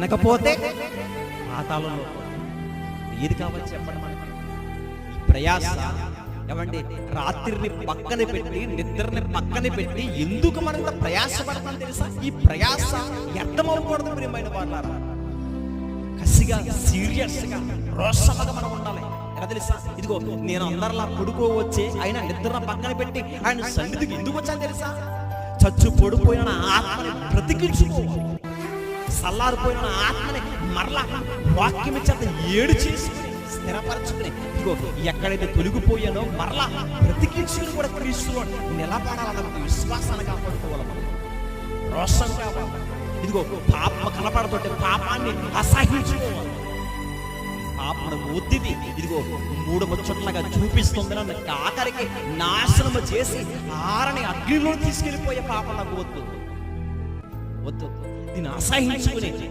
వినకపోతే పాతాళంలో. ఏది కావాలి చెప్పండి మనకి? ఈ ప్రయాస ఏమండి, రాత్రిని పక్కన పెట్టి నిద్రని పక్కన పెట్టి ఎందుకు మనంత ప్రయాసపడతాం తెలుసా? ఈ ప్రయాస వ్యర్థమవకూడదు ప్రియమైన వాళ్ళారా. కసిగా, సీరియస్గా, రోషముగా మనం ఉండాలి. ఎలా తెలుసా? ఇదిగో నేను అందరిలా పడుకోవచ్చే, అయినా నిద్ర పక్కన పెట్టి ఆయన సన్నిధికి ఎందుకు వచ్చాను తెలుసా? చచ్చు పడిపోయిన ఆత్మని బ్రతికించుకోవాలి. సల్లారిపోయిన ఆత్మని మరలా వాక్యం చేత ఏడు చేసుకుని స్థిరపరచుకుని, ఇదిగో ఎక్కడైతే తొలగిపోయానో మరలా బ్రతికించుకుని కూడా క్రీస్తులో నిలబడాలన్న విశ్వాసాన్ని కాపాడుకోవాలి. మనం రోషం కావాలి. ఇదిగో పాపం కనపడుతుంటే పాపాన్ని అసహించుకోవాలి. పాపను ఒత్తిది ఇదిగో మూడు ముచ్చట్లుగా చూపిస్తుంది నన్ను ఆఖరికి నాశనము చేసి ఆరని అగ్నిలో తీసుకెళ్లిపోయే పాపం నాకు వద్దు. దీన్ని అసహించుకుని